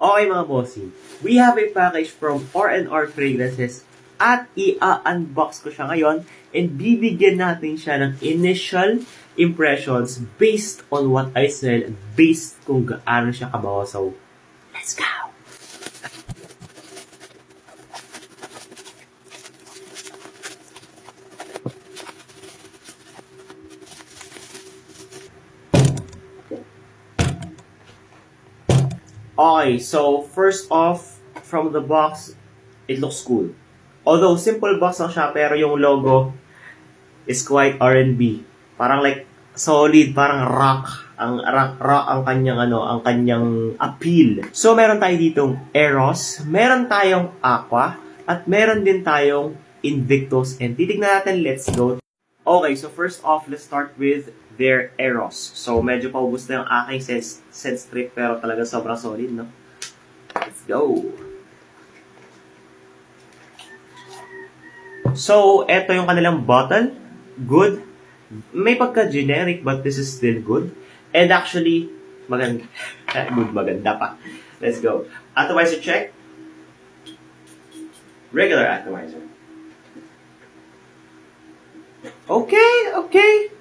Okay mga bossing, we have a package from R&R Fragrances at i-unbox ko siya ngayon and bibigyan natin siya ng initial impressions based on what I smell and based kung gaano siya kabaho. So, let's go! Okay, so first off, from the box, it looks cool. Although, simple box lang siya, pero yung logo is quite R&B. Parang like, solid, parang rock. Rock ang kanyang ang kanyang appeal. So, meron tayo ditong Eros, meron tayong Aqua, at meron din tayong Invictus. And titignan natin, let's go. Okay, so first off, let's start with their Eros. So, medyo paubos na yung aking sense strip, pero talaga sobrang solid, no? Let's go! So, eto yung kanilang bottle. Good. May pagka-generic, but this is still good. And actually, maganda. Good, maganda pa. Let's go. Atomizer check. Regular atomizer. Okay.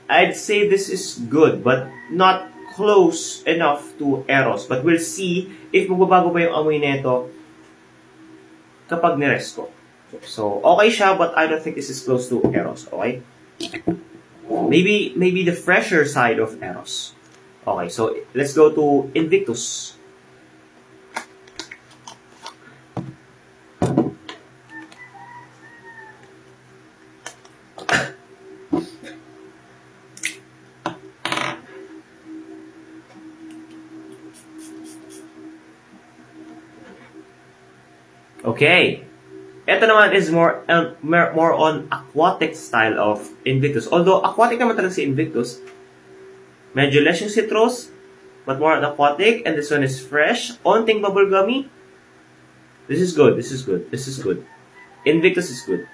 I'd say this is good, but not close enough to Eros. But we'll see if magbabago pa yung amoy nito kapag nirest ko. So, okay siya, but I don't think this is close to Eros, okay? Maybe the fresher side of Eros. Okay, so let's go to Invictus. Okay. Ito naman is more on aquatic style of Invictus. Although aquatic naman talaga si Invictus. Medyo less yung citrus, but more on aquatic. And this one is fresh. Onting bubblegummy. This is good. Invictus is good.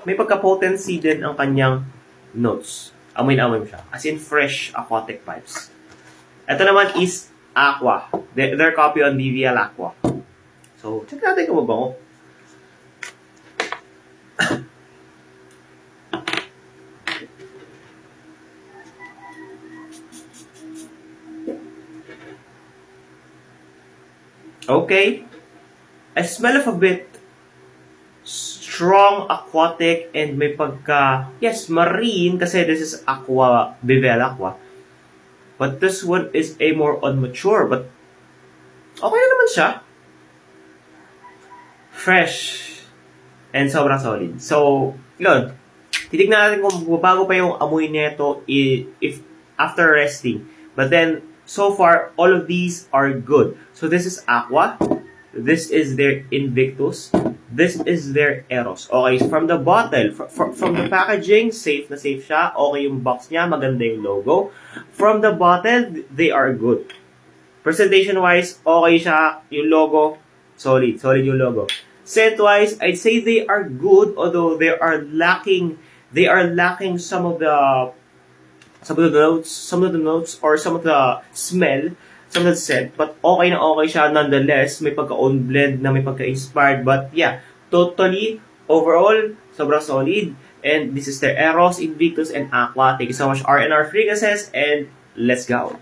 May pagka-potency din ang kanyang notes. Amoy na amoy mo siya. As in fresh aquatic vibes. Ito naman is Aqua. Their copy on BVL Aqua. So, check natin kung mabango. Okay. I smell of a bit strong aquatic and may pagka, yes, marine kasi this is Aqua, BVL Aqua. But this one is a more on mature, but okay na naman siya. Fresh and sobrang solid. So, yun. Titignan natin kung bago pa yung amoy nito if after resting. But then, so far, all of these are good. So, this is Aqua. This is their Invictus. This is their Eros. Okay, from the bottle, from the packaging, safe na safe siya. Okay yung box niya, maganda yung logo. From the bottle, they are good. Presentation-wise, okay siya. Yung logo, solid yung logo. Scent-wise, I'd say they are good, although they are lacking some of the notes or some of the smell, some of the scent, but okay na okay siya nonetheless. May pagka-own blend na may pagka-inspired, but yeah, totally overall sobrang solid. And this is their Eros, Invictus, and Aqua. Thank you so much, R&R Fragrances, and let's go.